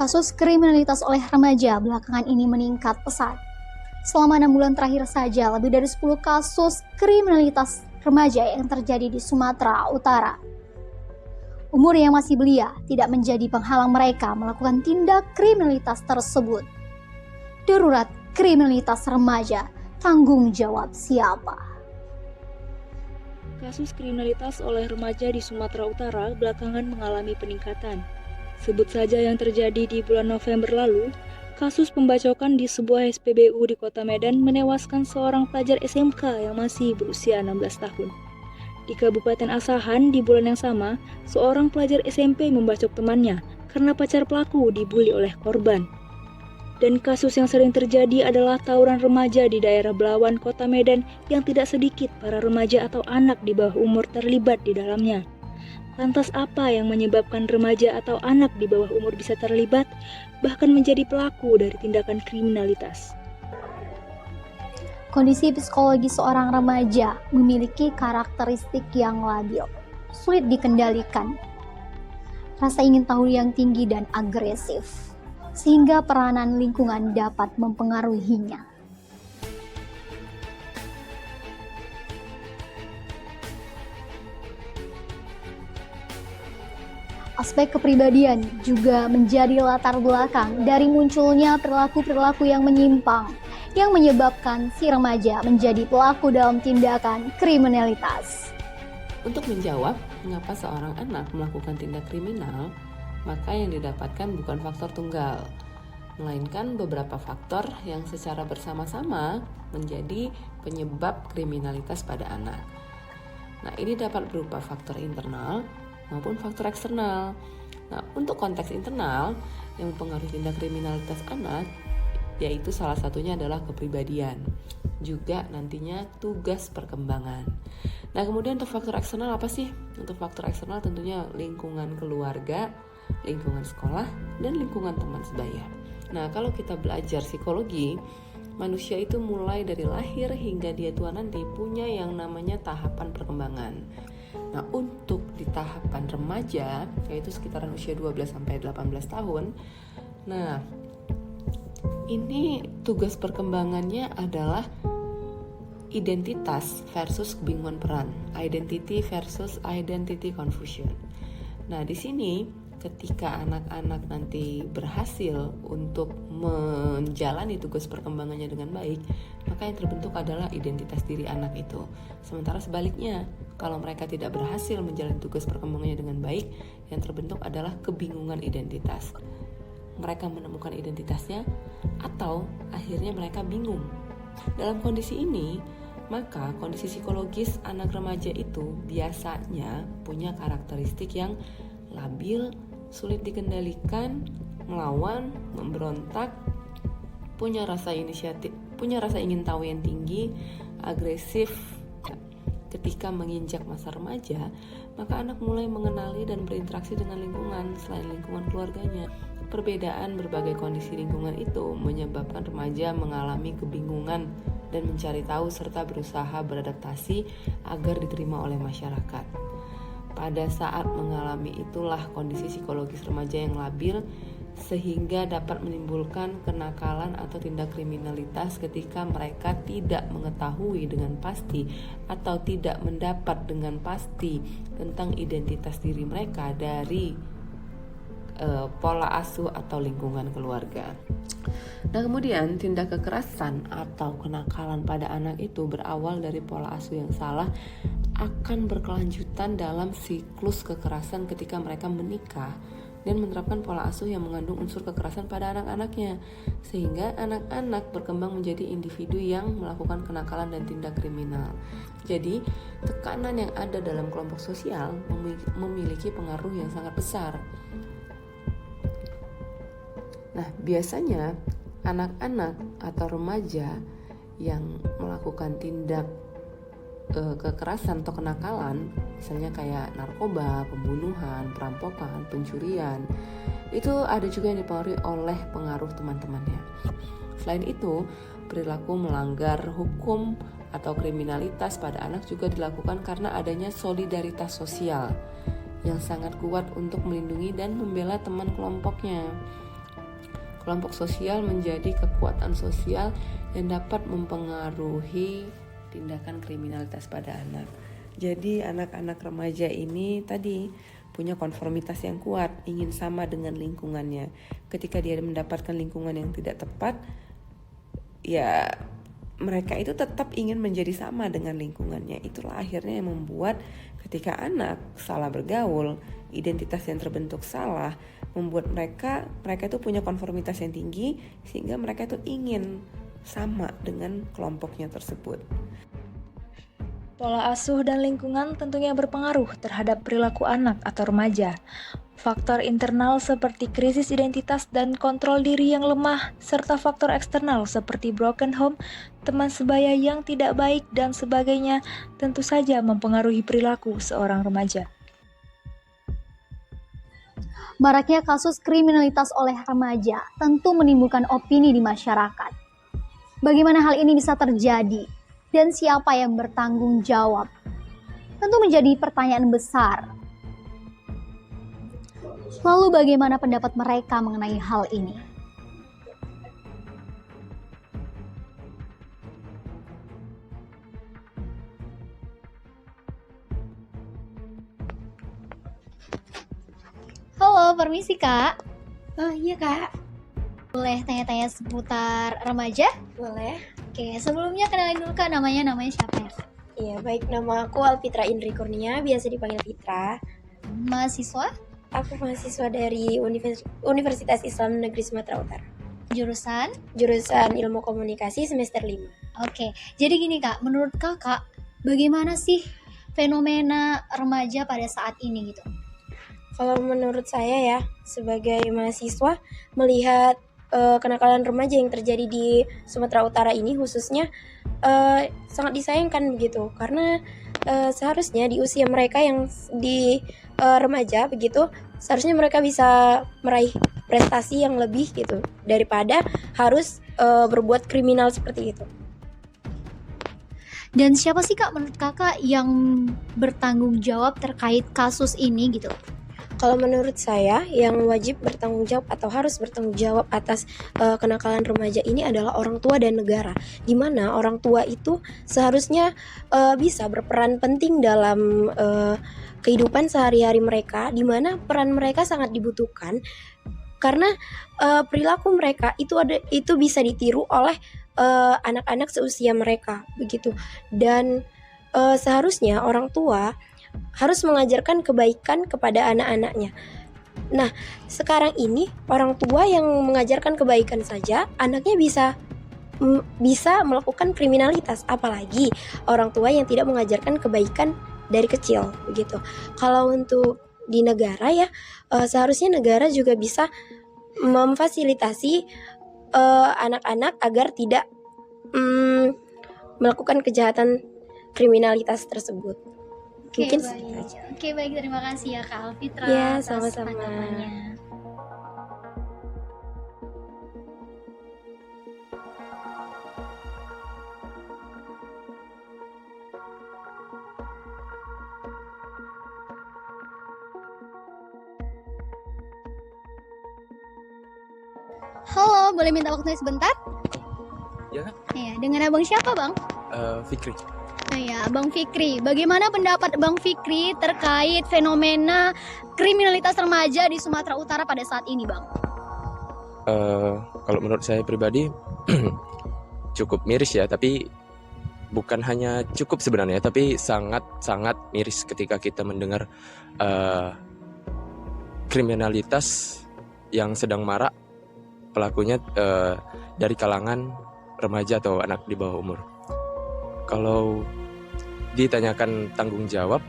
Kasus kriminalitas oleh remaja belakangan ini meningkat pesat. Selama 6 bulan terakhir saja, lebih dari 10 kasus kriminalitas remaja yang terjadi di Sumatera Utara. Umur yang masih belia tidak menjadi penghalang mereka melakukan tindak kriminalitas tersebut. Darurat kriminalitas remaja, tanggung jawab siapa? Kasus kriminalitas oleh remaja di Sumatera Utara belakangan mengalami peningkatan. Sebut saja yang terjadi di bulan November lalu, kasus pembacokan di sebuah SPBU di Kota Medan menewaskan seorang pelajar SMK yang masih berusia 16 tahun. Di Kabupaten Asahan di bulan yang sama, seorang pelajar SMP membacok temannya karena pacar pelaku dibully oleh korban. Dan kasus yang sering terjadi adalah tawuran remaja di daerah Belawan, Kota Medan yang tidak sedikit para remaja atau anak di bawah umur terlibat di dalamnya. Lantas apa yang menyebabkan remaja atau anak di bawah umur bisa terlibat, bahkan menjadi pelaku dari tindakan kriminalitas? Kondisi psikologi seorang remaja memiliki karakteristik yang labil, sulit dikendalikan, rasa ingin tahu yang tinggi dan agresif, sehingga peranan lingkungan dapat mempengaruhinya. Aspek kepribadian juga menjadi latar belakang dari munculnya perilaku-perilaku yang menyimpang yang menyebabkan si remaja menjadi pelaku dalam tindakan kriminalitas. Untuk menjawab mengapa seorang anak melakukan tindak kriminal, maka yang didapatkan bukan faktor tunggal, melainkan beberapa faktor yang secara bersama-sama menjadi penyebab kriminalitas pada anak. Nah, ini dapat berupa faktor internal maupun faktor eksternal. Nah, untuk konteks internal yang mempengaruhi tindak kriminalitas anak, yaitu salah satunya adalah kepribadian, juga nantinya tugas perkembangan. Nah, kemudian untuk faktor eksternal apa sih? Untuk faktor eksternal tentunya lingkungan keluarga, lingkungan sekolah, dan lingkungan teman sebaya. Nah, kalau kita belajar psikologi, manusia itu mulai dari lahir hingga dia tua nanti punya yang namanya tahapan perkembangan. Nah, untuk di tahapan remaja, yaitu sekitaran usia 12-18 tahun, nah, ini tugas perkembangannya adalah identitas versus kebingungan peran, identity versus identity confusion. Nah, di sini ketika anak-anak nanti berhasil untuk menjalani tugas perkembangannya dengan baik, maka yang terbentuk adalah identitas diri anak itu. Sementara sebaliknya, kalau mereka tidak berhasil menjalani tugas perkembangannya dengan baik, yang terbentuk adalah kebingungan identitas. Mereka menemukan identitasnya atau akhirnya mereka bingung. Dalam kondisi ini, maka kondisi psikologis anak remaja itu biasanya punya karakteristik yang labil, sulit dikendalikan, melawan, memberontak, punya rasa inisiatif, punya rasa ingin tahu yang tinggi, agresif. Ketika menginjak masa remaja, maka anak mulai mengenali dan berinteraksi dengan lingkungan selain lingkungan keluarganya. Perbedaan berbagai kondisi lingkungan itu menyebabkan remaja mengalami kebingungan dan mencari tahu serta berusaha beradaptasi agar diterima oleh masyarakat. Pada saat mengalami itulah kondisi psikologis remaja yang labil sehingga dapat menimbulkan kenakalan atau tindak kriminalitas ketika mereka tidak mengetahui dengan pasti atau tidak mendapat dengan pasti tentang identitas diri mereka dari pola asuh atau lingkungan keluarga. Nah, kemudian tindak kekerasan atau kenakalan pada anak itu berawal dari pola asuh yang salah akan berkelanjutan dalam siklus kekerasan ketika mereka menikah dan menerapkan pola asuh yang mengandung unsur kekerasan pada anak-anaknya, sehingga anak-anak berkembang menjadi individu yang melakukan kenakalan dan tindak kriminal. Jadi, tekanan yang ada dalam kelompok sosial memiliki pengaruh yang sangat besar. Nah, biasanya anak-anak atau remaja yang melakukan tindak kekerasan atau kenakalan, misalnya kayak narkoba, pembunuhan, perampokan, pencurian, itu ada juga yang dipengaruhi oleh pengaruh teman-temannya. Selain itu, perilaku melanggar hukum atau kriminalitas pada anak juga dilakukan karena adanya solidaritas sosial yang sangat kuat untuk melindungi dan membela teman kelompoknya. kelompok sosial menjadi kekuatan sosial yang dapat mempengaruhi tindakan kriminalitas pada anak. Jadi anak-anak remaja ini tadi punya konformitas yang kuat, ingin sama dengan lingkungannya. Ketika dia mendapatkan lingkungan yang tidak tepat, ya mereka itu tetap ingin menjadi sama dengan lingkungannya. Itulah akhirnya yang membuat ketika anak salah bergaul, identitas yang terbentuk salah, membuat mereka itu punya konformitas yang tinggi, sehingga mereka itu ingin sama dengan kelompoknya tersebut. Pola asuh dan lingkungan tentunya berpengaruh terhadap perilaku anak atau remaja. Faktor internal seperti krisis identitas dan kontrol diri yang lemah, serta faktor eksternal seperti broken home, teman sebaya yang tidak baik, dan sebagainya tentu saja mempengaruhi perilaku seorang remaja. Maraknya kasus kriminalitas oleh remaja tentu menimbulkan opini di masyarakat. Bagaimana hal ini bisa terjadi dan siapa yang bertanggung jawab? Tentu menjadi pertanyaan besar. Lalu bagaimana pendapat mereka mengenai hal ini? Halo, permisi Kak. Oh iya Kak, Boleh tanya-tanya seputar remaja? boleh. Oke, sebelumnya kenalin dulu Kak, namanya siapa ya? Iya baik, nama aku Alfitra Indri Kurnia, biasa dipanggil Fitra. Mahasiswa, Aku mahasiswa dari Universitas Islam Negeri Sumatera Utara, jurusan? jurusan Ilmu Komunikasi semester 5. Oke, jadi gini Kak, menurut Kakak bagaimana sih fenomena remaja pada saat ini gitu? Kalau menurut saya ya, sebagai mahasiswa melihat kenakalan remaja yang terjadi di Sumatera Utara ini khususnya sangat disayangkan begitu, karena seharusnya di usia mereka yang di remaja begitu, seharusnya mereka bisa meraih prestasi yang lebih gitu daripada harus berbuat kriminal seperti itu. Dan siapa sih Kak menurut Kakak yang bertanggung jawab terkait kasus ini gitu? Kalau menurut saya, yang wajib bertanggung jawab atau harus bertanggung jawab atas kenakalan remaja ini adalah orang tua dan negara, di mana orang tua itu seharusnya bisa berperan penting dalam kehidupan sehari-hari mereka, di mana peran mereka sangat dibutuhkan karena perilaku mereka itu bisa ditiru oleh anak-anak seusia mereka begitu. Dan seharusnya orang tua harus mengajarkan kebaikan kepada anak-anaknya. Nah, sekarang ini orang tua yang mengajarkan kebaikan saja, anaknya bisa melakukan kriminalitas, apalagi orang tua yang tidak mengajarkan kebaikan dari kecil begitu. Kalau untuk di negara ya, seharusnya negara juga bisa memfasilitasi anak-anak agar tidak melakukan kejahatan kriminalitas tersebut. Mungkin baik. segitu aja. Oke, baik, terima kasih ya Kak Alfitra Ya, atas sama-sama. tanggapannya. Halo, boleh minta waktunya sebentar? Ya. Iya, dengan Abang siapa Bang? Fikri. Ya, Bang Fikri. Bagaimana pendapat Bang Fikri terkait fenomena kriminalitas remaja di Sumatera Utara pada saat ini, Bang? Kalau menurut saya pribadi cukup miris ya, tapi bukan hanya cukup sebenarnya, tapi sangat miris ketika kita mendengar kriminalitas yang sedang marak, pelakunya dari kalangan remaja atau anak di bawah umur. Kalau ditanyakan tanggung jawab,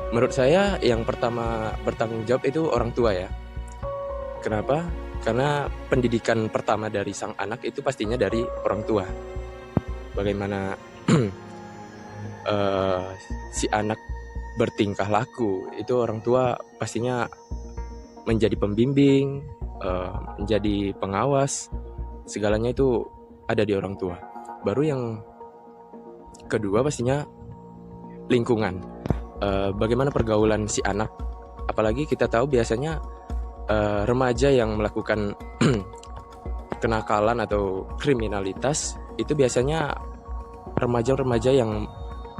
menurut saya yang pertama bertanggung jawab itu orang tua ya. Kenapa? Karena pendidikan pertama dari sang anak itu pastinya dari orang tua. Bagaimana si anak bertingkah laku, itu orang tua pastinya menjadi pembimbing, menjadi pengawas, segalanya itu ada di orang tua. Baru yang kedua pastinya lingkungan, bagaimana pergaulan si anak, apalagi kita tahu biasanya remaja yang melakukan kenakalan atau kriminalitas itu biasanya remaja-remaja yang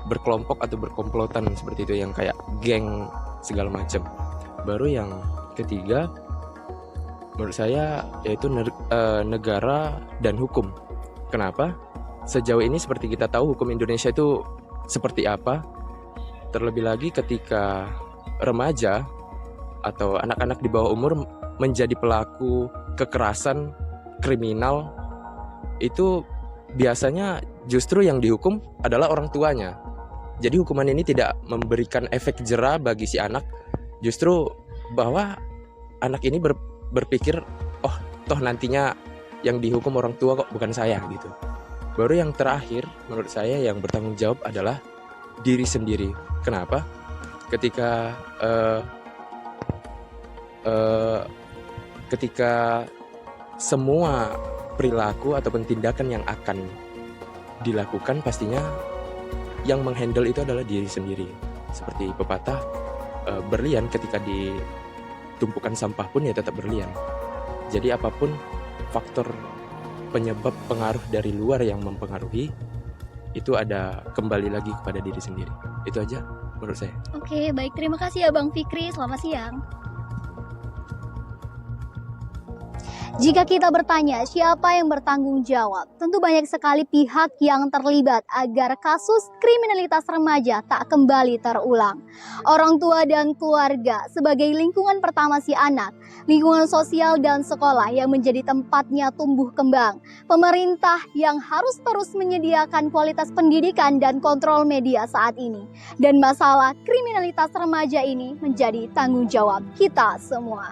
berkelompok atau berkomplotan seperti itu, yang kayak geng segala macam. Baru yang ketiga menurut saya yaitu negara dan hukum. Kenapa? Sejauh ini seperti kita tahu hukum Indonesia itu seperti apa. Terlebih lagi ketika remaja atau anak-anak di bawah umur menjadi pelaku kekerasan kriminal, itu biasanya justru yang dihukum adalah orang tuanya. Jadi hukuman ini tidak memberikan efek jera bagi si anak, justru bahwa anak ini berpikir, oh toh nantinya yang dihukum orang tua kok, bukan saya gitu. Baru yang terakhir menurut saya yang bertanggung jawab adalah diri sendiri. Kenapa? Ketika semua perilaku ataupun tindakan yang akan dilakukan, pastinya yang menghandle itu adalah diri sendiri. Seperti pepatah, berlian ketika ditumpukan sampah pun ya tetap berlian. Jadi apapun faktor penyebab pengaruh dari luar yang mempengaruhi, itu ada kembali lagi kepada diri sendiri. Itu aja menurut saya. Oke, baik. Terima kasih ya Bang Fikri. Selamat siang. Jika kita bertanya siapa yang bertanggung jawab, tentu banyak sekali pihak yang terlibat agar kasus kriminalitas remaja tak kembali terulang. Orang tua dan keluarga sebagai lingkungan pertama si anak, lingkungan sosial dan sekolah yang menjadi tempatnya tumbuh kembang. Pemerintah yang harus terus menyediakan kualitas pendidikan dan kontrol media saat ini. Dan masalah kriminalitas remaja ini menjadi tanggung jawab kita semua.